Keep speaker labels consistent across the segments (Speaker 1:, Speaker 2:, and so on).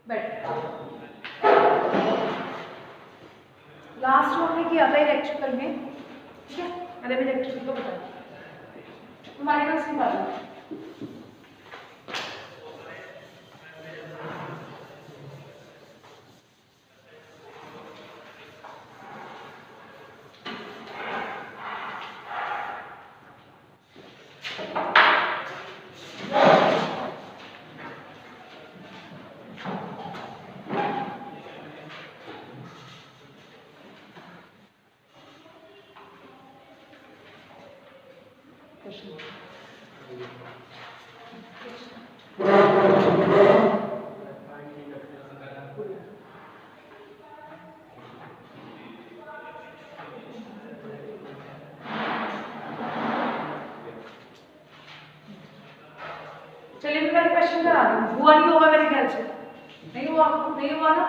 Speaker 1: बैठ। लास्ट जो हमने किया था इलेक्ट्रिकल में, ठीक है, मैंने भी इलेक्ट्रिकल को बताया, हमारे पास निकालो। चलिए मैं पहले क्वेश्चन करा दूं, हुआ नहीं होगा मेरे ख्याल से, नहीं हुआ ना?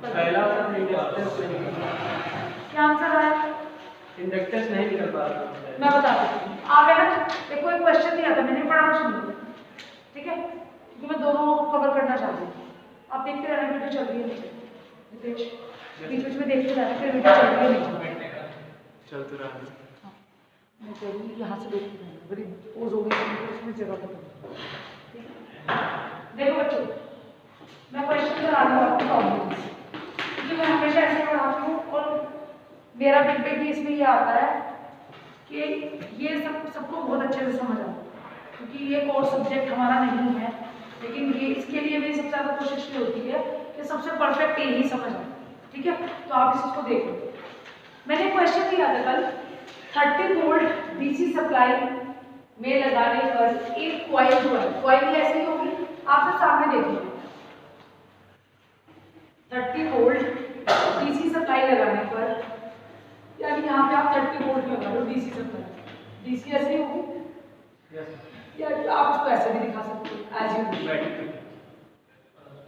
Speaker 2: पहला
Speaker 1: क्या आंसर आया?
Speaker 2: इंडक्टेंस नहीं निकल पा रहा।
Speaker 1: मैं बता देती हूँ, आप है ना, देखो एक क्वेश्चन दिया था मैंने, पढ़ाना सुन लो, ठीक है, क्योंकि मैं दोनों कवर करना चाहती हूँ। आप देखते रहना, वीडियो चल रही है नीचे, बीच में देखते रहना, फिर वीडियो चल रही है नीचे,
Speaker 2: चल तो रहा है।
Speaker 1: मैं कह रही यहाँ से देखती रहना, बड़ी पोज हो गई उसमें जगह पर। देखो बच्चों, मैं क्वेश्चन करा रही हूँ आपको प्रॉब्लम्स, क्योंकि मैं हमेशा ऐसे पढ़ाती हूँ और मेरा फीडबैक भी इसमें ये आता है कि ये सबको बहुत अच्छे से समझ आता है, क्योंकि ये कोर्स सब्जेक्ट हमारा नहीं है, लेकिन ये इसके लिए मेरी सबसे ज़्यादा कोशिश ये होती है कि सबसे परफेक्ट यही समझ आए, ठीक है। तो आप इस चीज़ को देख लो। मैंने क्वेश्चन दिया था कल, 30 वोल्ट डीसी सप्लाई में लगाने पर एक कॉइल जो है, कॉइल ऐसे ही होगी, आप सामने देख लो, 30 वोल्ट डीसी सप्लाई लगाने पर, यानी यहाँ पे आप 30 वोल्ट लगा लो डीसी सप्लाई, डीसी ऐसे ही होगी, या आप उसको ऐसे भी दिखा सकते हो एज यू।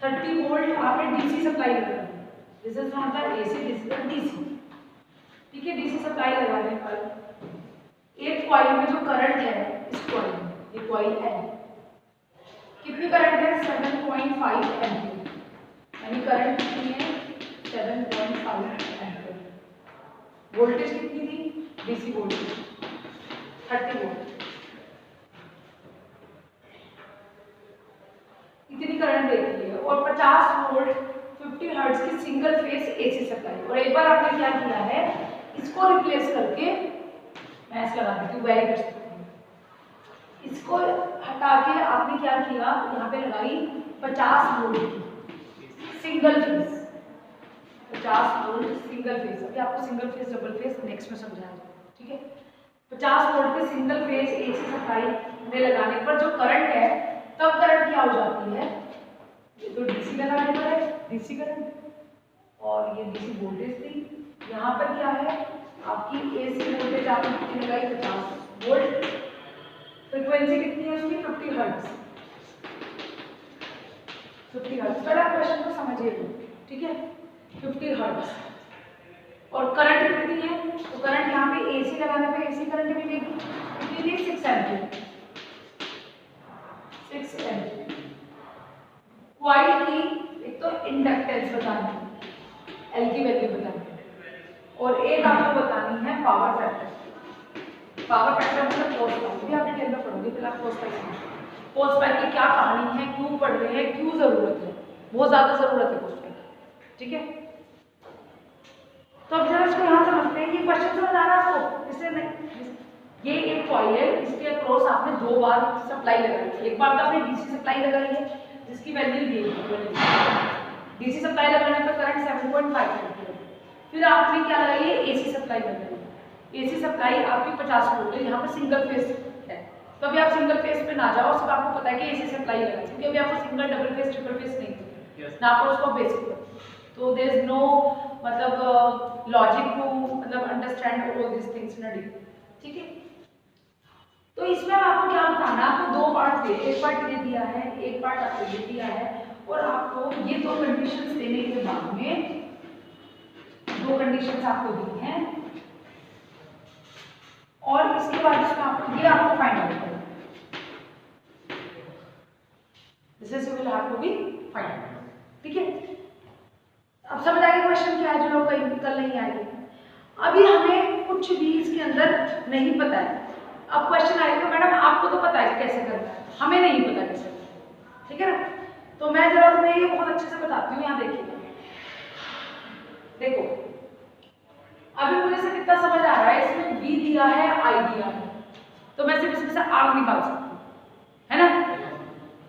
Speaker 1: 30 वोल्ट आपने डीसी सप्लाई लगानी है, this is not the AC, this is the DC, ठीक है। डीसी सप्लाई लगाने पर एक कॉइल में जो करंट है, इस कॉइल में, ये कॉइल है, कितनी करंट है? 7.5 एम्पीयर, यानी करंट कितनी है? 7.5 एम्पीयर। वोल्टेज कितनी थी? डीसी वोल्टेज 30 वोल्ट, इतनी करंट देती है, और 50 वोल्ट 50 हर्ट्ज की सिंगल फेज एसी सप्लाई। और एक बार आपने क्या किया है, इसको रिप्लेस करके, मैं ऐसे लगा देती हूँ, वेरी कर सकती हूँ, इसको हटा के आपने क्या किया, यहाँ पे लगाई 50 वोल्ट की single phase, 50 volt single phase. अभी आपको single phase double phase next में समझाया जाएगा, ठीक है। 50 वोल्ट के सिंगल फेज एसी सप्लाई में लगाने पर जो करंट है, तब करंट क्या हो जाती है, ये तो डीसी लगाने पर है, डीसी करंट, और ये डीसी वोल्टेज थी, यहाँ पर क्या है आपकी एसी वोल्टेज, आपने कितनी लगाई? 50 वोल्ट, फ्रीक्वेंसी कितनी है उसकी? 50 हर्ट्ज, 50 हर्ट्ज। पहले आप क्वेश्चन को समझिए, ठीक है, 50 हर्ट्ज, और करंट कितनी है? तो करंट यहाँ पे एसी लगाने पे एसी करंट मिलेगी, कितनी? 6 एम्पीयर, 6 एम्पीयर। कॉइल की एक तो इंडक्टेंस बतानी है, एल की वैल्यू बतानी है, और एक आपको बतानी है पावर फैक्टर। पावर फैक्टर मतलब कोस पावर, भी आपने टेन में पढ़ोगे, फिर आप कोस पावर समझो, कोस पावर की क्या कहानी है, क्यों पढ़ रहे हैं, क्यों जरूरत है, बहुत ज्यादा जरूरत है कोस पावर, ठीक है। तो अब जरा इसको यहाँ समझते हैं, ये क्वेश्चन समझ आ रहा है आपको? इससे नहीं, ये एक कॉइल है, इसके अक्रॉस आपने 2 बार सप्लाई लगाई है, एक बार तो आपने डीसी सप्लाई लगाई है जिसकी वैल्यू ये है, डीसी सप्लाई लगाने पर करंट 7.5 एम्पीयर, फिर आपने क्या लगाई है? एसी सप्लाई लगाई है, एसी सप्लाई आपकी 50 वोल्ट है, यहाँ पर सिंगल फेज है, तो अभी आप सिंगल फेज पे ना जाओ, सिर्फ आपको पता है कि एसी सप्लाई लगाई, क्योंकि अभी आपको single double phase triple phase नहीं है ना, आपको उसको बेसिक, तो देयर इज नो मतलब लॉजिक टू मतलब understand all this things in a day, ठीक है। तो इसमें आपको क्या बताना, आपको 2 पार्ट दिए, एक पार्ट ये दिया है, एक पार्ट आपको ये दिया है, और आपको ये 2 कंडीशंस देने के बाद में 2 कंडीशंस आपको दी हैं, और इसके बाद इसमें आपको ये आपको फाइंड आउट करना है, this is will have to be find out, ठीक है। निकल नहीं आएगी। अभी हमें कुछ भी इसके अंदर नहीं पता है। अब क्वेश्चन आएगा मैडम आपको तो पता है कि कैसे करना है, हमें नहीं पता कैसे करना है, ठीक है ना। तो मैं जरा तुम्हें ये बहुत अच्छे से बताती हूँ। यहाँ देखिए, देखो अभी मुझे से कितना समझ आ रहा है, इसमें V दिया है, I दिया है, तो मैं सिर्फ इसमें से R निकाल सकती हूँ, है ना।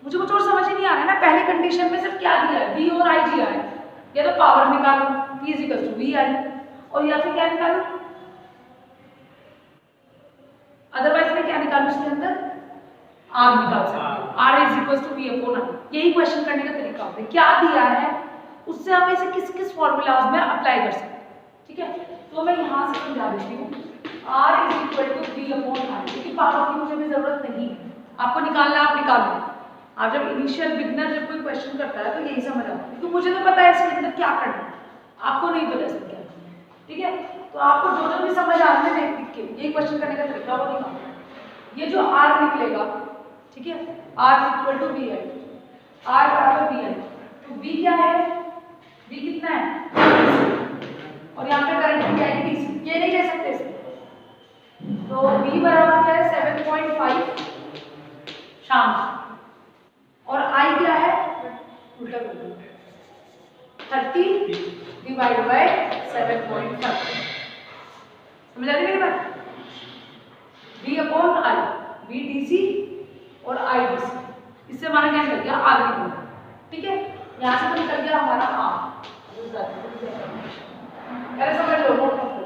Speaker 1: मुझे कुछ और समझ ही नहीं आ रहा है ना, पहली कंडीशन में सिर्फ क्या दिया है, V और I दिया है, या तो पावर निकालो P = VI, और या फिर क्या निकालो, अदरवाइज मैं क्या निकालूं इसके अंदर, R निकाल सकती हूँ, R = V/I। यही क्वेश्चन करने का तरीका होता है, क्या दिया है उससे हम इसे किस किस फॉर्मूलाज में अप्लाई कर सकते हैं, ठीक है। तो मैं यहाँ से समझा देती हूँ, R = V/I, क्योंकि पावर की मुझे भी जरूरत नहीं है, आपको निकालना आप निकाल लो। आप जब इनिशियल बिगनर जब कोई क्वेश्चन करता है तो यही समझ आता है, क्योंकि मुझे तो पता है इसके अंदर क्या करना है, आपको नहीं पता इसमें क्या, ठीक है। तो आपको जो जो भी समझ आ रहा है देख के यही क्वेश्चन करने का तरीका वो निकालना है। ये जो R निकलेगा, ठीक है, R = VI, R = VI, तो V क्या है, V कितना है, और यहाँ पे करंट क्या है, DC, ये नहीं ले सकते इसमें, तो V बराबर क्या है 7.5 शाम, और I क्या है उल्टा कर दो 30 / 7.5, समझ आ रही मेरी बात। V/I, V DC और I DC, इससे हमारा क्या निकल गया R निकल गया, ठीक है। यहाँ से तो निकल गया हमारा R, पहले समझ लो, नोट कर लो।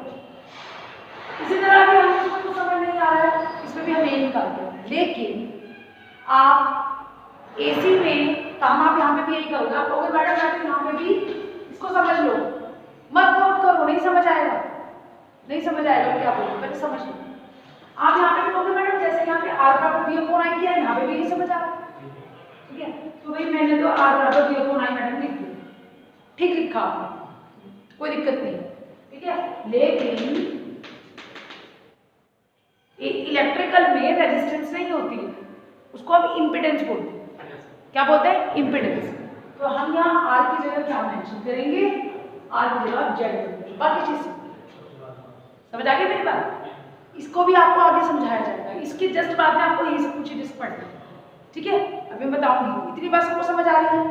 Speaker 1: इसी तरह भी हमें इसको समझ नहीं आ रहा है, इसमें भी हम ये निकालते हैं, लेकिन आप AC में काम आप यहाँ पे भी यही करोगे, आप कहोगे मैडम मैं तो यहाँ पे भी इसको समझ लो, मत नोट करो, नहीं समझ आएगा, नहीं समझ आएगा क्या बोलो, पहले समझ लो। आप यहाँ पे भी कहोगे मैडम जैसे यहाँ पे R = V/I किया है, यहाँ पे भी यही समझ आ रहा है, ठीक है। तो भाई मैंने तो R = V/I मैडम लिख दिया, ठीक लिखा आपने, कोई दिक्कत नहीं, ठीक है। लेकिन इलेक्ट्रिकल में रेजिस्टेंस नहीं होती है, उसको हम इम्पीडेंस बोलते हैं, क्या बोलते हैं, इम्पीडेंस। तो हम यहाँ R की जगह क्या मेंशन करेंगे, R की जगह Z, बाकी चीज समझ आ गई मेरी बात। इसको भी आपको आगे समझाया जाएगा, इसके जस्ट बाद में आपको ये सब कुछ डिस्क पढ़ना है, ठीक है। अभी मैं बताऊंगी, इतनी बात सबको समझ आ रही है।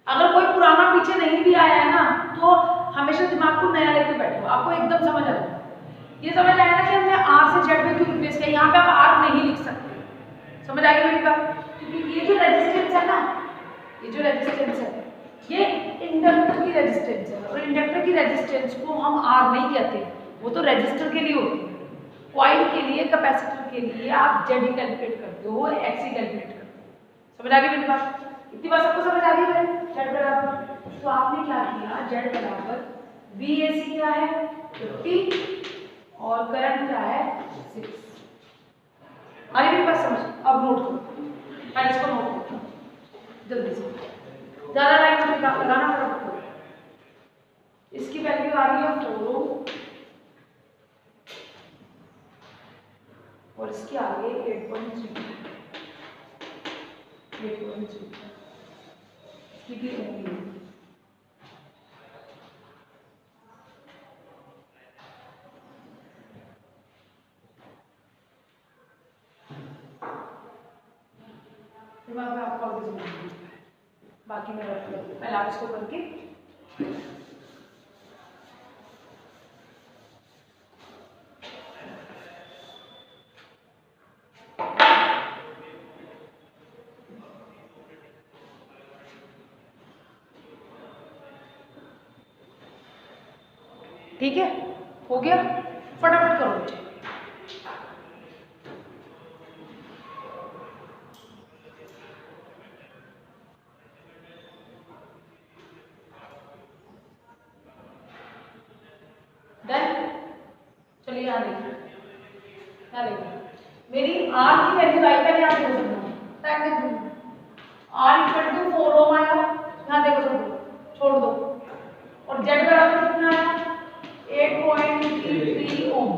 Speaker 1: अगर कोई पुराना पीछे नहीं भी आया है ना, तो हमेशा दिमाग को नया लेके बैठो, आपको एकदम समझ आ जाएगा। ये समझ आया ना कि हमने R से Z में क्यों रिप्लेस किया, यहाँ पे आप R नहीं लिख सकते, समझ आ गई मेरी बात। क्योंकि ये जो रेजिस्टेंस है ना, ये जो रेजिस्टेंस है ये इंडक्टर की रेजिस्टेंस है, और इंडक्टर की रेजिस्टेंस को हम R नहीं कहते, वो तो रेजिस्टर के लिए होती है। कॉइल के लिए, कैपेसिटर के लिए आप Z ही कैलकुलेट करते हो, X ही कैलकुलेट करते हो, समझ आ गई मेरी बात। इतनी बात सबको समझ आ गई है। Z बराबर, तो आपने क्या किया, Z बराबर VAC क्या है 50 और करंट क्या है 6। अरे मेरी बात समझ, अब नोट करो, पहले इसको नोट करो जल्दी से, ज्यादा टाइम मत लगाना, फटाफट। इसकी वैल्यू आ रही है 4 ओम और इसके आगे 8.3 इसकी भी आपको आगे समझ, बाकी मैं पहले आप इसको करके ठीक है, हो गया, फटाफट करो बच्चे। चलिए यहाँ देखिए, क्या देखिए, मेरी R की वैल्यू आई पहले आप देखो सकते हैं, R = 4 ओम आया, यहाँ देखो सब छोड़ दो, और Z बराबर कितना आया 8.33 ओम,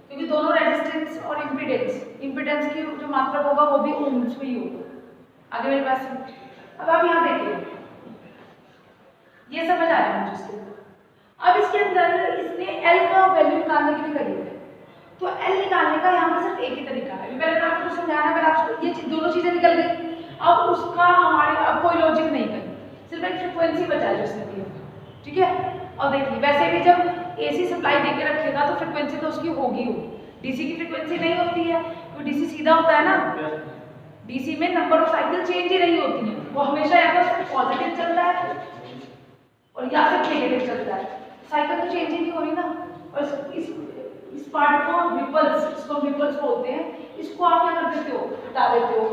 Speaker 1: क्योंकि दोनों रेजिस्टेंस और इम्पीडेंस की जो मात्रा होगा वो भी ओम्स में ही होगा। आगे मेरे पास अब आप यहाँ देखिए, ये समझ आ रहा है मुझे इसके। अब अंदर इसने एल का वैल्यू निकालने के लिए करी है, तो एल निकालने का यहाँ पर सिर्फ एक ही तरीका है। मैंने आपको समझाया, अगर आप ये दोनों चीजें निकल गई, अब उसका हमारे अब कोई लॉजिक नहीं करें, सिर्फ एक फ्रिक्वेंसी बचा है जिसने दी, ठीक है। और देखिए वैसे भी जब एसी सप्लाई देके रखेगा तो फ्रिक्वेंसी तो उसकी होगी होगी, डीसी की फ्रिक्वेंसी नहीं होती है, क्योंकि डीसी सीधा होता है ना, डीसी में नंबर ऑफ साइकिल चेंज ही नहीं होती है, वो हमेशा या तो पॉजिटिव चलता है और या फिर नेगेटिव चलता है, साइकिल तो चेंज ही नहीं हो रही ना। और इस पार्ट को रिपल्स, इसको रिपल्स बोलते हैं, इसको आप क्या कर देते हो, हटा देते हो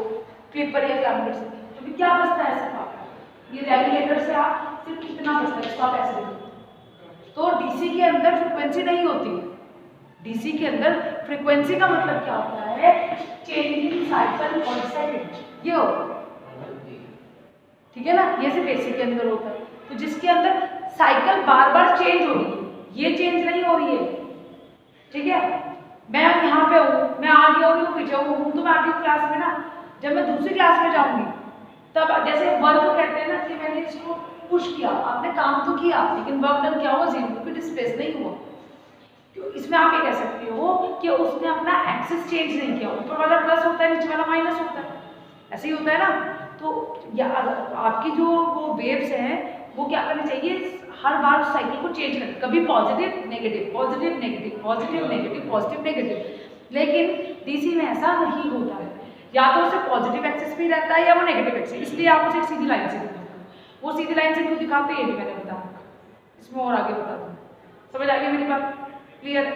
Speaker 1: पेपर या कैमरे से, तो फिर क्या बचता है सिर्फ आपका ये रेगुलेटर से आप सिर्फ कितना बचता है इसको आप ऐसे देखो। तो डीसी के अंदर फ्रिक्वेंसी नहीं होती, डीसी के अंदर फ्रिक्वेंसी का मतलब क्या होता है, चेंजिंग साइकिल पर सेकंड, ये होता है, ठीक है ना, ये सिर्फ एसी के अंदर होता है। तो जिसके अंदर साइकिल बार बार चेंज हो रही है, ये चेंज नहीं हो रही है, ठीक है। मैं यहाँ पे हूँ, मैं आगे हो रही हूँ पीछे हूँ, तो मैं आगे क्लास में ना, जब मैं दूसरी क्लास में जाऊंगी तब जैसे वर्क कहते हैं ना कि मैंने इसको पुश किया, आपने काम तो किया लेकिन वर्क डन क्या हुआ, जीरो, क्योंकि डिस्प्लेस नहीं हुआ। तो इसमें आप ये कह सकते हो कि उसने अपना एक्सिस चेंज नहीं किया, ऊपर वाला प्लस होता है नीचे वाला माइनस होता है, ऐसे ही होता है ना। तो या आपकी जो वो वेव्स हैं वो क्या करनी चाहिए, हर बार साइकिल को चेंज करें, कभी positive negative positive negative positive negative positive negative. लेकिन डीसी में ऐसा नहीं होता है, या तो उसे पॉजिटिव एक्सिस भी रहता है या वो नेगेटिव एक्सिस, इसलिए आप उसे सीधी लाइन से दिखाते हो। वो सीधी लाइन से क्यों दिखाते हैं ये भी मैंने बता रखा, इसमें और आगे बता दूँ, समझ आ गई मेरी बात, क्लियर।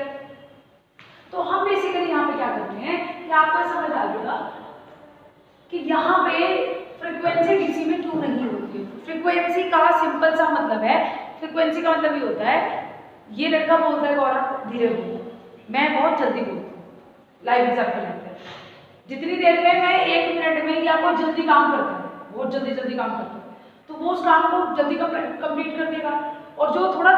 Speaker 1: तो हम बेसिकली यहाँ पे क्या करते हैं कि आपको समझ आ जाएगा कि यहाँ पे फ्रीक्वेंसी डीसी में क्यों नहीं होती है। फ्रीक्वेंसी का सिंपल सा मतलब है, फ्रीक्वेंसी का मतलब ये होता है, ये लड़का बोलता है गौरव धीरे बोलो, मैं बहुत जल्दी बोलती हूँ, लाइव एग्जाम्पल लेते हैं, जितनी देर में मैं 1 मिनट में या कोई जल्दी काम करता है, बहुत जल्दी काम करता है, तो वो उस काम को जल्दी कंप्लीट कर देगा, और जो थोड़ा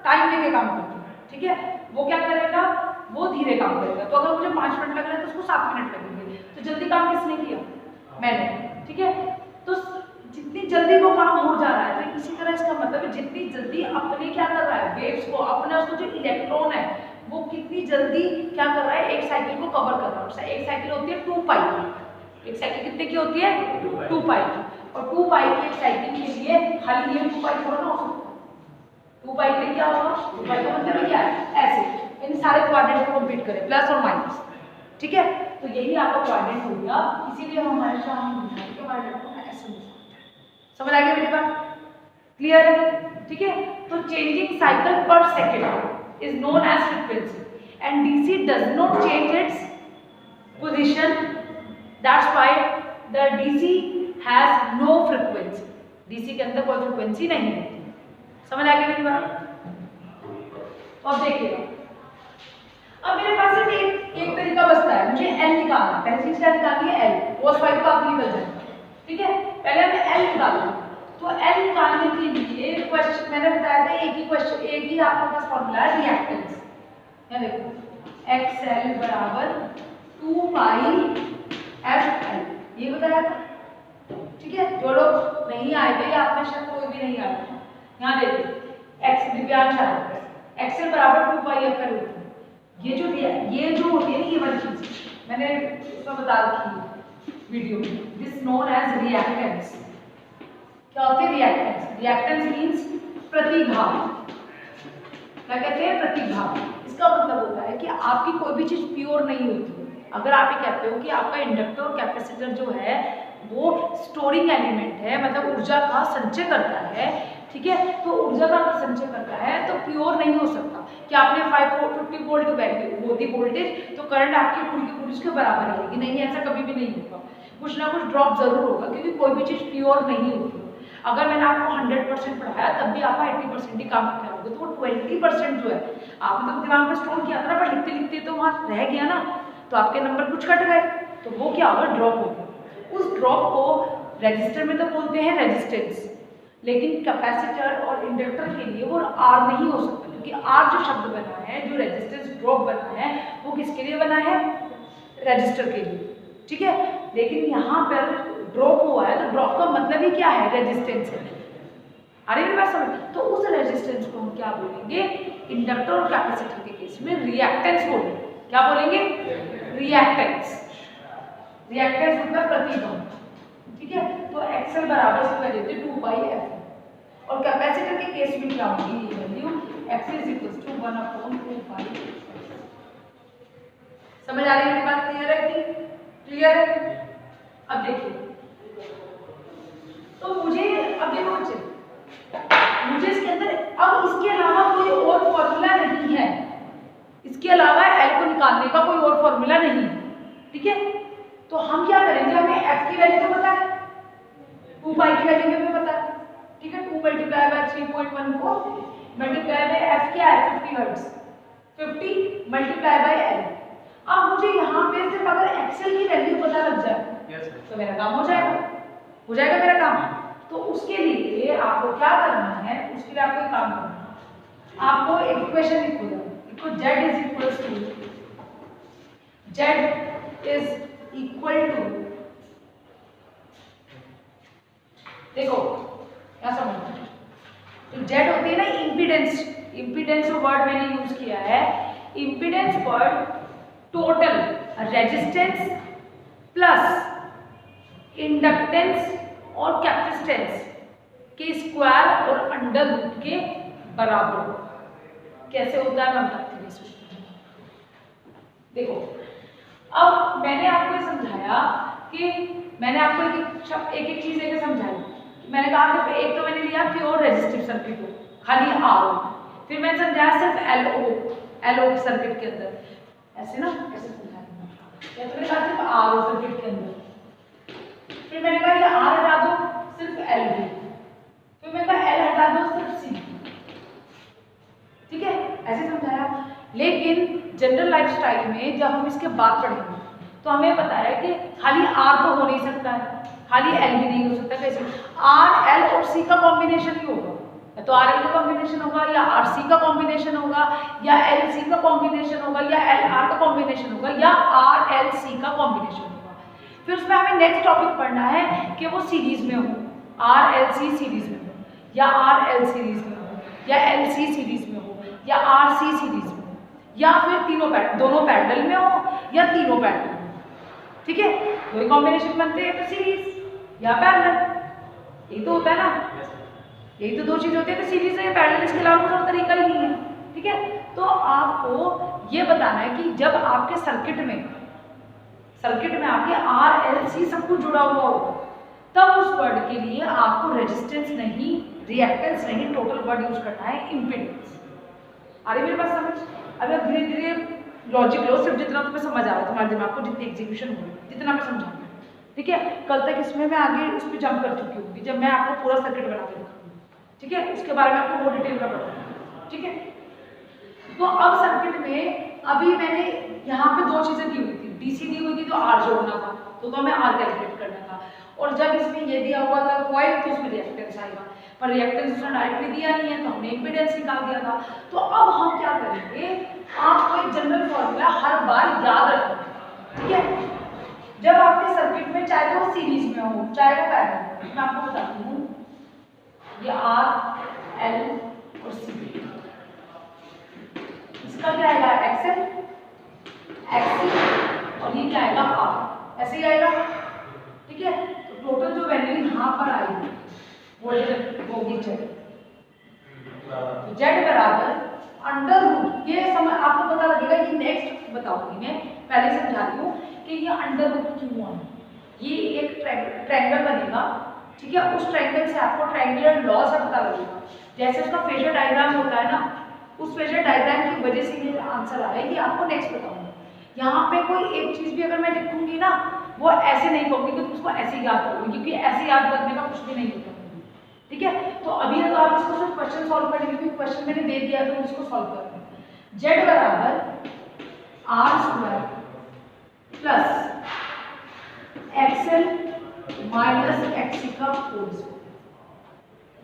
Speaker 1: टाइम लेके काम करता है, ठीक है, वो क्या करेगा, वो धीरे काम करेगा। तो अगर मुझे 5 मिनट लग रहे हैं तो उसको 7 मिनट लगेंगे, तो जल्दी काम किसने किया, मैंने, ठीक है। तो जितनी जल्दी वो काम हो जा रहा है, तो इसी तरह इसका मतलब है जितनी जल्दी अपने क्या कर रहा है, वेव्स को अपना, उसको जो इलेक्ट्रॉन है वो कितनी जल्दी क्या कर रहा है, एक साइकिल को कवर कर रहा है। एक साइकिल होती है 2 पाई, एक साइकिल कितने की होती है 2 पाई की, और 2 पाई की एक साइकिल के लिए खाली ये 2 पाई थोड़ा ना हो सकता, 2 पाई के लिए क्या होगा, 2 पाई का मतलब क्या है, ऐसे इन सारे कोऑर्डिनेट को कंप्लीट करें प्लस और माइनस, ठीक है। तो यही आपका कोऑर्डिनेट हो गया, इसीलिए हम हमारे सामने कोऑर्डिनेट को ऐसे लिख सकते हैं। समझ आ गया मेरी बात, क्लियर है, ठीक है। तो चेंजिंग साइकिल पर second is known as frequency and DC does not change its position, that's why the DC has no frequency, DC के अंदर कोई फ्रीक्वेंसी नहीं होती। समझ आ गई मेरी बात। अब देखिएगा, अब मेरे पास एक तरीका बचता है, मुझे L निकालना, पहली चीज क्या निकालनी है, L, cos फाई को आप निकल जाए, ठीक है। पहले हमें L निकालना, तो L निकालने के लिए क्वेश्चन मैंने बताया था, एक ही क्वेश्चन, एक ही आपके पास फॉर्मूला है रिएक्टेंस, ये देखो XL बराबर 2 पाई FL, ये बताया था, ठीक है। जो लोग नहीं आए थे या आप में शायद कोई भी नहीं आया था, यहाँ देखिए x दिव्यांश आ रहा है, XL बराबर 2 पाई FL होता है। ये जो होती है ना, ये वाली चीज मैंने इसमें बता रखी है वीडियो में, दिस नोन एज रिएक्टेंस। क्या होती है रिएक्टेंस, रिएक्टेंस मींस प्रतिघात, क्या कहते हैं, प्रतिघात। इसका मतलब होता है कि आपकी कोई भी चीज प्योर नहीं होती है। अगर आप ये कहते हो कि आपका इंडक्टर और कैपेसिटर जो है वो स्टोरिंग एलिमेंट है, मतलब ऊर्जा का संचय करता है, ठीक है, तो ऊर्जा का संचय करता है तो प्योर नहीं हो सकता कि आपने 550 वोल्ट वैल्यू वो दी वोल्टेज तो करंट आपकी पूरी उसके बराबर आएगी, नहीं, ऐसा कभी भी नहीं होगा, कुछ ना कुछ ड्रॉप जरूर होगा, क्योंकि कोई भी चीज़ प्योर नहीं होती। अगर मैंने आपको 100% पढ़ाया तब भी आपका 80% ही काम किया होगा, तो वो 20% जो है आपने तो दिमाग में स्टोर किया था ना, पर लिखते लिखते तो वहाँ रह गया ना, तो आपके नंबर कुछ कट गए, तो वो क्या होगा, ड्रॉप होगा। उस ड्रॉप को रजिस्टर में तो बोलते हैं रेजिस्टेंस, लेकिन कैपेसिटर और इंडक्टर के लिए वो आर नहीं हो सकता, क्योंकि आर जो शब्द बना है, जो रेजिस्टेंस ड्रॉप बना है, वो किसके लिए बना है, रजिस्टर के लिए, ठीक है। लेकिन यहाँ पर ड्रॉप हुआ है, तो ड्रॉप का मतलब ही क्या है, रेजिस्टेंस है, अरे मेरी बात समझ, तो उस रेजिस्टेंस को हम क्या बोलेंगे, इंडक्टर और कैपेसिटर के केस में रिएक्टेंस बोलेंगे। क्या बोलेंगे, रिएक्टेंस। रिएक्टेंस मतलब प्रतिगम, ठीक है। तो एक्सएल बराबर से वैल्यू होती है 2/f, और कैपेसिटर के केस में क्या होगी ये वैल्यू, x = 1/2π। समझ आ रही है मेरी बात, क्लियर है कि क्लियर है? अब देखिए, तो मुझे अब देखो बच्चे, मुझे इसके अंदर अब इसके अलावा कोई और फॉर्मूला नहीं है, इसके अलावा L को निकालने का कोई और फॉर्मूला नहीं है, ठीक है। तो हम क्या करेंगे, हमें f की वैल्यू तो पता है, 2π की वैल्यू भी पता है, ठीक है। 2 × 3.14 मल्टीप्लाई बाय f क्या है, 50 हर्ट्ज, 50 मल्टीप्लाई बाय L। अब मुझे यहाँ पे सिर्फ अगर एक्सेल की वैल्यू पता लग जाए तो मेरा काम हो जाएगा मेरा काम। तो उसके लिए आपको क्या करना है, उसके लिए आपको एक काम करना है, आपको एक इक्वेशन लिखो, z इज इक्वल टू, देखो क्या समझना है, तो z होती है ना इम्पीडेंस, इम्पीडेंस वर्ड मैंने यूज किया है, impedance word total resistance plus inductance और कैपेसिटेंस के स्क्वायर और अंडर रूट के बराबर। कैसे होता है मैं बताती हूँ। देखो, अब मैंने आपको ये समझाया कि मैंने आपको एक चीज लेकर समझाई। मैंने कहा कि एक तो मैंने लिया प्योर रेजिस्टिव सर्किट को, खाली आर, फिर मैंने समझाया सिर्फ एलओ सर्किट के अंदर, ऐसे ना ऐसे समझाया, या तो मैंने कहा सिर्फ आर सर्किट के अंदर, फिर मैंने कहा ये आर हटा दो सिर्फ एल भी, फिर मैंने कहा एल हटा दो सिर्फ सी, ठीक है, ऐसे समझाया। लेकिन जनरल लाइफस्टाइल में जब हम इसके बाद पढ़ेंगे तो हमें पता है कि खाली आर तो हो नहीं सकता है, खाली एल भी नहीं हो सकता। कैसे, आर एल और सी का कॉम्बिनेशन ही होगा, या तो आर एल का कॉम्बिनेशन होगा, या आर सी का कॉम्बिनेशन होगा, या एल सी का कॉम्बिनेशन होगा, या एल आर का कॉम्बिनेशन होगा, या आर एल सी का कॉम्बिनेशन होगा। फिर उसमें हमें नेक्स्ट टॉपिक पढ़ना है कि वो सीरीज में हो, आर एल सी सीरीज में हो, या आर एल सीरीज में हो, या एल सी सीरीज में हो, या आर सी सीरीज में हो, या फिर दोनों पैरेलल में हो, या तीनों पैरेलल में, ठीक है। कोई कॉम्बिनेशन बनते हैं तो सीरीज या पैरेलल, यही तो होता है ना, यही तो दो चीज होती है, तो सीरीज है या पैरेलल, इसके अलावा कोई और तरीका ही नहीं है, ठीक है। तो आपको ये बताना है कि जब आपके सर्किट में आपके आर एल सी सब कुछ जुड़ा हुआ होगा, तब उस वर्ड के लिए आपको रेजिस्टेंस नहीं, रिएक्टेंस नहीं, टोटल वर्ड यूज करना है इम्पीडेंस। आ रही मेरे पास समझ? अब धीरे धीरे लॉजिक लो, सिर्फ जितना तुम्हें समझ आ रहा है तुम्हारे दिमाग को, जितनी एग्जीक्यूशन हो रही है, जितना मैं समझाऊंगी, ठीक है। कल तक इसमें मैं आगे उस पर जंप कर चुकी हूँ जब मैं आपको पूरा सर्किट बना के दिखाऊंगी, ठीक है, उसके बारे में आपको बहुत डिटेल में बताऊंगी, ठीक है। तो अब सर्किट में अभी मैंने यहाँ पे दो चीजें दी हुई थी, डीसी दी हुई थी तो आर जोड़ना था, तो हमें आर कैलकुलेट करना था, और जब इसमें ये दिया हुआ था कॉइल तो उसमें रिएक्टेंस आएगा, पर रिएक्टेंस उसने डायरेक्टली दिया नहीं है तो हमने इम्पीडेंस निकाल दिया था। तो अब हम क्या करेंगे, आपको एक जनरल फॉर्मूला हर बार याद रखना, ठीक है। जब आपके सर्किट में चाहे तो सीरीज में हो चाहे वो पैरेलल हो, मैं आपको बताती हूँ, ये आर एल और सी, इसका क्या आएगा एक्सएल एक्सी, और ये क्या आएगा आर, ऐसे ही आएगा, ठीक है। तो टोटल जो वैल्यू यहाँ पर आएगी वो होगी जेड, जेड बराबर अंडर रूट, ये समझ आपको पता लगेगा, ये नेक्स्ट बताऊंगी मैं, पहले समझा रही हूँ कि ये अंडर रूट क्यों है। ये एक ट्रायंगल बनेगा, ठीक है, उस ट्रायंगल से आपको ट्रायंगुलर लॉ से पता लगेगा, जैसे उसका फेजर डायग्राम होता है ना, उस फेजर डायग्राम की वजह से ये आंसर आया, ये आपको नेक्स्ट बताऊंगा। यहाँ पे कोई एक चीज भी अगर मैं लिखूंगी ना, वो ऐसे नहीं कहूंगी कि तुम उसको ऐसे याद करोगे, क्योंकि ऐसे याद करने का कुछ भी नहीं होता, ठीक है। तो अभी तो आप इसको सिर्फ क्वेश्चन सॉल्व करेंगे, क्योंकि क्वेश्चन मैंने दे दिया तो इसको सॉल्व करना है। जेड बराबर R square plus XL minus XC का होल स्क्वायर,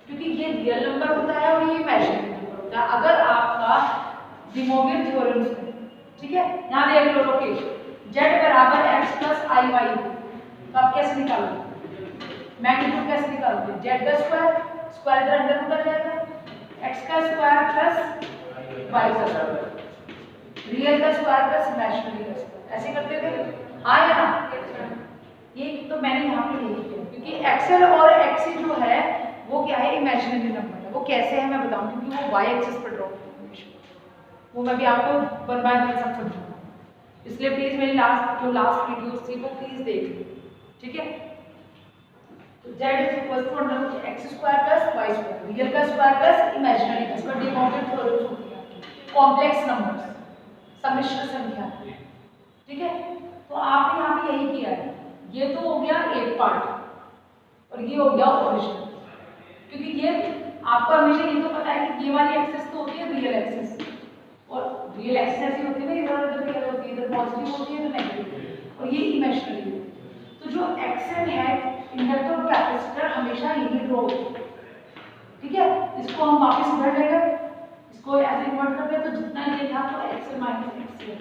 Speaker 1: क्योंकि ये रियल नंबर होता है और ये इमेजिनरी नंबर होता है। अगर आपका De Morgan थ्योरम से, ठीक है, यहाँ देख लो लोकेशन, जेड बराबर एक्स प्लस आई वाई, तो आप कैसे निकालोगे, मैग्नीट्यूड कैसे निकालोगे, जेड का स्क्वायर स्क्वायर इधर अंडर रूट आ जाएगा, x का स्क्वायर प्लस y का स्क्वायर, रियल का स्क्वायर प्लस इमेजिनरी का स्क्वायर, ऐसे करते थे। हाँ या ना? ये तो मैंने यहाँ पे यही किया क्योंकि एक्सेल और एक्सी जो है वो क्या है, इमेजिनरी नंबर है। वो कैसे है मैं बताऊँ, क्योंकि वो वाई एक्सिस पर ड्रॉ होती है, वो मैं भी आपको वन बाय वन सब समझाऊंगा, इसलिए प्लीज मेरी लास्ट वीडियो थी वो प्लीज देख लीजिए, ठीक है। तो z is equal to under root x square plus y square, real का स्क्वायर प्लस इमेजिनरी का स्क्वायर, डिकॉम्प्लेक्स थ्योरम्स होती है, कॉम्प्लेक्स नंबर्स, सम्मिश्र संख्या, ठीक है। तो आपने यहाँ पे यही किया है, ये तो हो गया एक पार्ट और ये हो गया ओरिजिनल, क्योंकि ये आपको हमेशा ये तो पता है कि ये वाली एक्सिस तो होती है रियल एक्सिस, और रियल एक्सिस ऐसी होती है ना, इधर उधर की होती है, इधर पॉजिटिव होती है तो नेगेटिव, और ये इमेजिनरी होती है। तो जो एक्सेल है इंडक्टर और कैपेसिटर हमेशा यही ड्रॉ होती है, ठीक है। इसको हम वापस इधर ले गए, इसको ऐसे इन्वर्ट कर दिया, तो जितना ये था तो एक्सेल माइनस एक्सेल,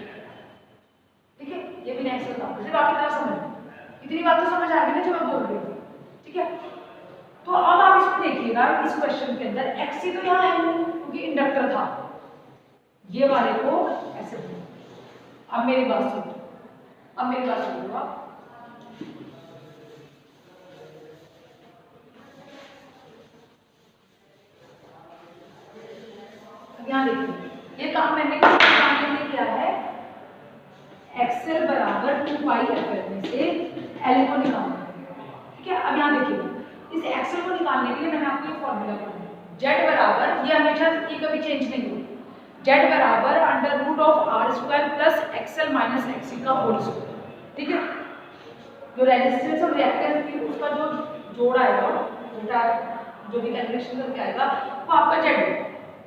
Speaker 1: ठीक है। ये भी नेक्स्ट होता है, बाकी तरह समझ, इतनी बात तो समझ आ गई ना जो मैं बोल रही हूँ, ठीक है। तो अब आप इसको देखिएगा, इस क्वेश्चन के अंदर एक्सी तो यहाँ है क्योंकि इंडक्टर था, ये वाले को ऐसे बोलो। अब मेरी बात सुनो, अब मेरी बात सुनो आप, यहाँ देखिए ये काम मैंने किया है, एक्सेल बराबर 2πfl में से एल को निकालना है, ठीक है। अब यहाँ देखिए इस एक्सेल को निकालने के लिए मैंने आपको ये फॉर्मूला पढ़ा, जेड बराबर, ये हमेशा ये कभी चेंज नहीं होगी, जेड बराबर under root of R square plus XL minus XC का होल स्क्वायर, ठीक है। जो रेजिस्टेंस और रिएक्टेंस की उसका जो जोड़ आएगा, जो भी कैलकुलेशन करके आएगा वो आपका जेड है,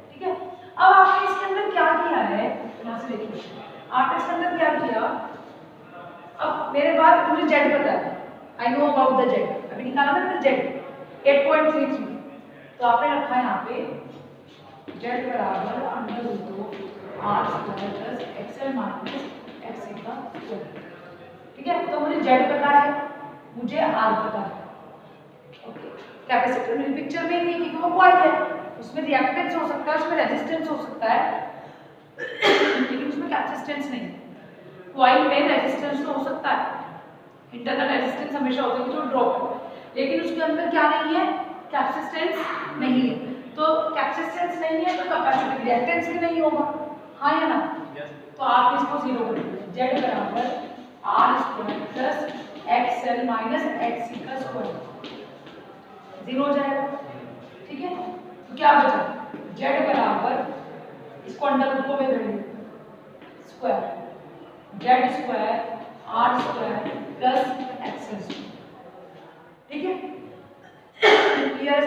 Speaker 1: ठीक है। अब आपने इसके अंदर क्या किया है, यहाँ से देखिए आपने इसके अंदर क्या किया, अब मेरे पास मुझे जेड पता है, I know about the Z, अभी निकाला ना जेड 8.33, तो आपने रखा है यहाँ पे जेड बराबर under root R square plus XL minus XC का स्क्वायर, ठीक है। तो मुझे जेड पता है, मुझे आर पता है, ओके। कैपेसिटर मेरी पिक्चर में नहीं है क्योंकि वो कॉइल है, उसमें रिएक्टेंस हो सकता है, उसमें रेजिस्टेंस हो सकता है, लेकिन उसमें कैपेसिटेंस नहीं है। कॉइल में रेजिस्टेंस तो हो सकता है, इंटरनल रेजिस्टेंस हमेशा होती है जो ड्रॉप है, लेकिन उसके अंदर क्या नहीं है, कैपेसिटेंस नहीं है। तो कैपेसिटेंस नहीं है तो कैपेसिटिव रिएक्टेंस भी नहीं होगा, हाँ या ना? तो आप इसको जीरो कर दीजिए, जेड बराबर R square plus XL minus XC का स्क्वायर, जीरो हो जाएगा, ठीक है। तो क्या बचा, जेड बराबर इसको अंडर रूट को में कर लीजिए square, Z square R square plus XL square, ठीक है। क्लियर?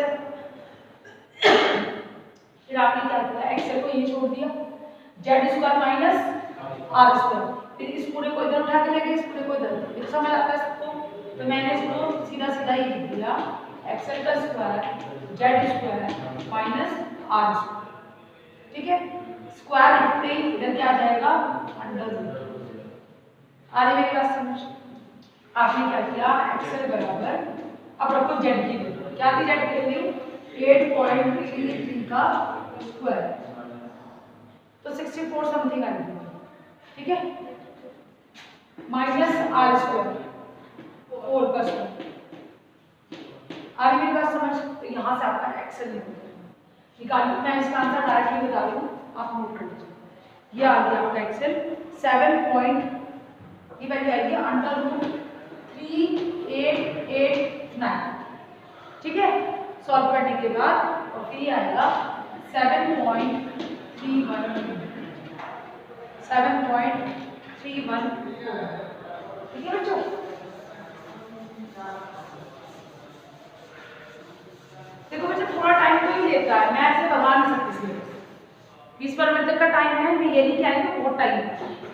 Speaker 1: फिर आपने क्या किया, एक्सएल को ये छोड़ दिया, Z square minus R square, फिर इस पूरे को इधर उठा के लेंगे, इस पूरे को इधर, ये समझ आता है सबको। तो मैंने इसको सीधा सीधा ही लिख दिया, एक्सएल का square Z square minus R square, ठीक है। स्क्वायर लिखते ही इधर क्या आ जाएगा, अंडर रूट। आ रही मेरी बात समझ? आपने क्या किया, एक्सएल बराबर, अब रखो जेड की वैल्यू, क्या थी जेड की वैल्यू 8.33 का स्क्वायर, तो 64 समथिंग आ गया, ठीक है, माइनस आर स्क्वायर 4 का स्क्वायर। आ रही मेरी बात समझ? तो यहाँ से आपका एक्सेल निकालिए, मैं इसका आंसर डायरेक्टली बता रही हूँ, आप नोट कर लीजिए। ये आ गया आपका एक्सेल 7 पॉइंट, ये वैल्यू आएगी अंडर रूट 3889, ठीक है। सॉल्व करने के बाद और फिर आएगा 7.31, ठीक है बच्चों। देखो बच्चे थोड़ा टाइम तो ही लेता है, मैं ऐसे भगा नहीं सकती, 20 मिनट का टाइम है, मैं ये नहीं कह रही कि बहुत टाइम है,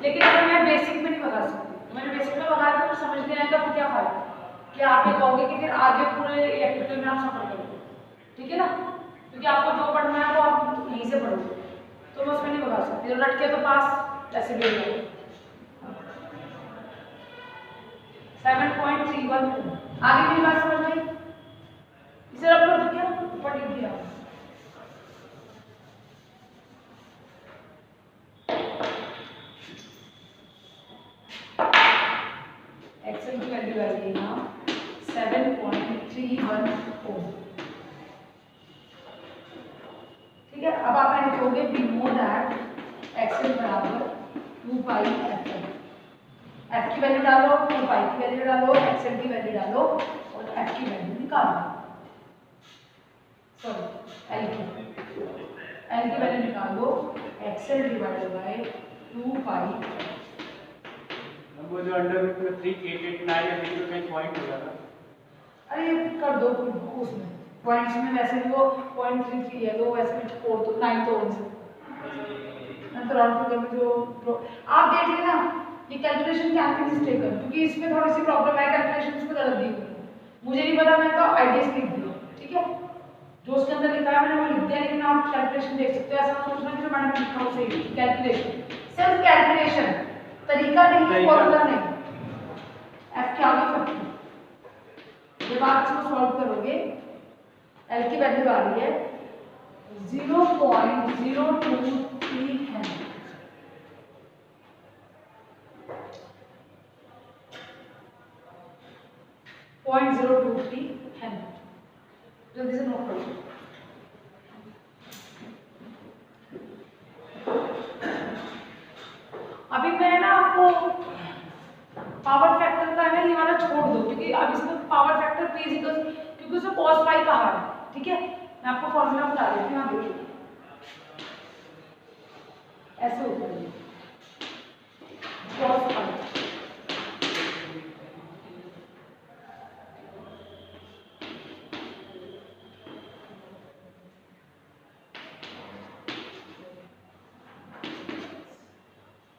Speaker 1: लेकिन अगर मैं बेसिक में नहीं भगा सकती, मैंने बेसिक में भगा दिया तो समझ नहीं आएगा फिर क्या फायदा, क्या आप ये कहोगे कि फिर आगे पूरे इलेक्ट्रिकल में आप सफर करोगे, ठीक है ना, क्योंकि आपको जो पढ़ना है वो आप यहीं से पढ़ोगे, तो मैं उसमें नहीं भगा सकती, रट के तो पास ऐसे भी हो 7.31। आगे मेरी बात समझ में, इसे रख लो, ठीक है, ऊपर लिख दिया। ठीक है, अब आप लिखोगे वी नो दैट एक्सएल बराबर 2 पाई एफएल। एफ की वैल्यू डालो, 2 पाई की वैल्यू डालो, एक्सएल की वैल्यू डालो और एफ की वैल्यू निकालो। सॉरी एल की वैल्यू निकालो, एक्सएल डिवाइडेड बाय 2 पाई।
Speaker 2: वो जो अंडर रूट में 3889 या फिर कहीं पॉइंट हो जाता।
Speaker 1: अरे कर दो उसमें पॉइंट्स में, वैसे भी वो 0.33 है तो वैसे भी 4 तो 9 तो हो नहीं सकता। तो राउंड फिगर में जो आप देख लेना ये कैलकुलेशन क्या थी मिस्टेक कर, क्योंकि इसमें थोड़ी सी प्रॉब्लम है, कैलकुलेशन इसमें गलत दी हुई है। मुझे नहीं पता, मैंने तो आइडियाज लिख दिया। ठीक है, जो उसके अंदर लिखा है मैंने वो लिख दिया, लेकिन आप कैलकुलेशन देख सकते हो। ऐसा सोचना कि जो मैंने लिखा उसे कैलकुलेशन, सिर्फ कैलकुलेशन, तरीका नहीं, फॉर्मूला नहीं। एफ क्या होगी 50। जब आप इसको सॉल्व करोगे एल की वैल्यू आ रही है 0.023 हेनरी। जल्दी से नोट करो। अभी मैं ना आपको पावर फैक्टर का है ना ये वाला छोड़ दो, क्योंकि अब इसमें पावर फैक्टर P क्योंकि उसे cos फाई कहा है। ठीक है, मैं आपको फॉर्मूला बता देती हूँ, देखिए ऐसे होता है cos फाई।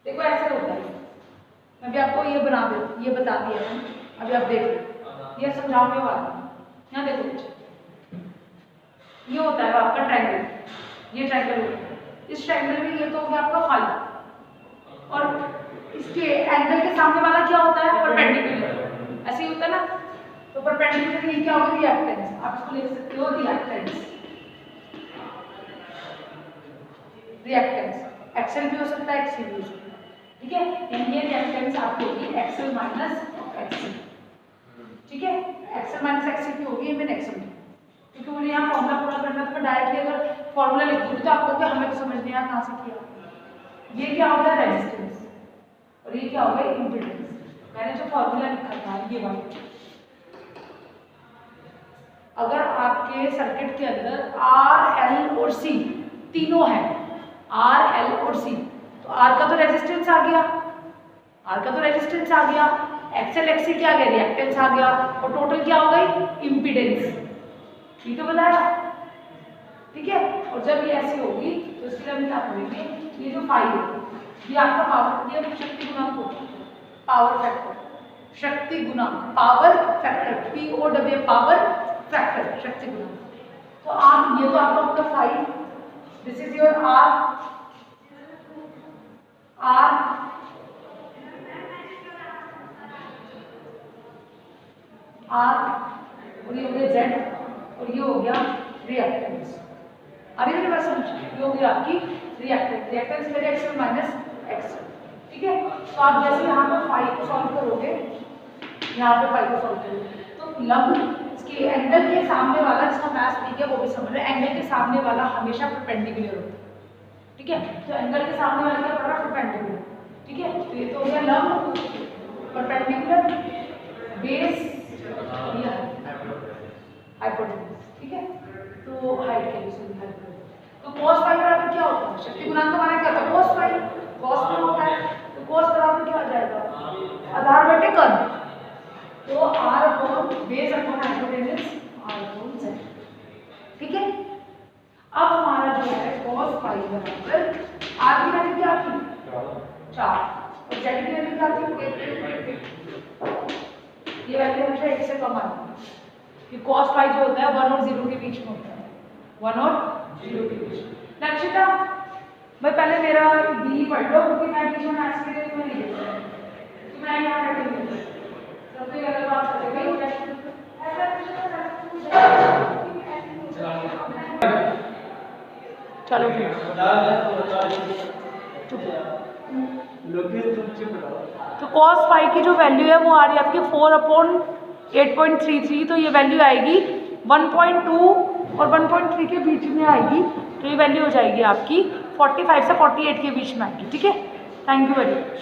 Speaker 1: देखो ऐसे होता है, मैं भी आपको ये बता दिया है, अभी आप देख लो, ये समझाने वाला। यहाँ देखो ये होता है आपका ट्रायंगल, ये ट्रायंगल होता है, इस ट्रायंगल में ये तो हो गया आपका फाई, और इसके एंगल के सामने वाला क्या होता है परपेंडिकुलर, ऐसे ही होता है ना। तो परपेंडिकुलर ये क्या होगा रिएक्टेंस, आप इसको लिख सकते हो रिएक्टेंस। रिएक्टेंस एक्सेल भी हो सकता है, एक्सी भी हो सकता है। ठीक है, यानी ये रिएक्टेंस आपकी होगी एक्सेल माइनस एक्सी। ठीक है, एक्सेल माइनस एक्सी की होगी ये मैंने एक्सेल, क्योंकि मुझे यहाँ फॉर्मूला पूरा करना, तो मैं डायरेक्टली अगर फॉर्मूला लिख दूँ तो आपको क्या हमें तो समझ नहीं आया कहाँ से किया। ये क्या होगा रेजिस्टेंस और ये क्या होगा इम्पीडेंस। मैंने जो फॉर्मूला लिखा था ये वाला, अगर आपके सर्किट के अंदर आर एल और सी तीनों है, आर एल और सी, तो आर का तो रेजिस्टेंस आ गया, एक्सएल एक्सी क्या आ गया रिएक्टेंस आ गया, और टोटल क्या हो गई इम्पीडेंस। ठीक है बताया। ठीक है, और जब ये ऐसी होगी तो इसके लिए हम क्या करेंगे, ये जो फाई है ये आपका पावर, ये शक्ति गुणांक होगा, पावर फैक्टर, शक्ति गुणांक, power factor, POW power factor, शक्ति गुणांक। तो आप ये तो आपका phi, this is your R और ये हो गया जेड और ये हो गया रिएक्टेंस। अभी मेरे पास समझ, ये हो गया आपकी रिएक्टेंस मेरे एक्सएल माइनस एक्सएल। ठीक है, तो आप जैसे यहाँ पर फाई को सॉल्व करोगे, यहाँ पे फाई को सॉल्व करोगे, तो लंब इसके एंगल के सामने वाला, जिसका मैथ ठीक है वो भी समझ रहे, एंगल के सामने वाला हमेशा परपेंडिकुलर होता है। ठीक है, तो एंगल के सामने वाला क्या पड़ा परपेंडिकुलर। ठीक है, तो ये तो हो गया लंब, परपेंडिकुलर, बेस, हाइपोटेन्यूज। ठीक है, तो हाइट के लिए तो cos फाई बराबर क्या होता है, शक्ति गुणांक हमारा क्या होता है cos फाई, cos में होता है, तो cos बराबर क्या आ जाएगा आधार बटे कर्ण, तो r upon base upon hypotenuse r upon z। ठीक है, अब हमारा जो है cos फाई बराबर r की वैल्यू क्या थी 4 और z की वैल्यू क्या थी 1। ये वैल्यू हमेशा 1 से कम आती है, कि cos फाई जो होता है 1 और 0 के बीच में होता है, 1 और 0 के बीच। लक्षिता भाई पहले मेरा बी पढ़ लो, क्योंकि मैं बीच में मैथ्स के लिए तुम्हें नहीं देता, तो मैं यहाँ बैठी हूँ सबसे गलत बात करेगा चलो तो cos फाई की जो वैल्यू है वो आ रही है आपकी 4/8.33, तो ये वैल्यू आएगी 1.2 और 1.3 के बीच में आएगी तो ये वैल्यू हो जाएगी आपकी 45 से 48 के बीच में आएगी। ठीक है, थैंक यू वेरी मच।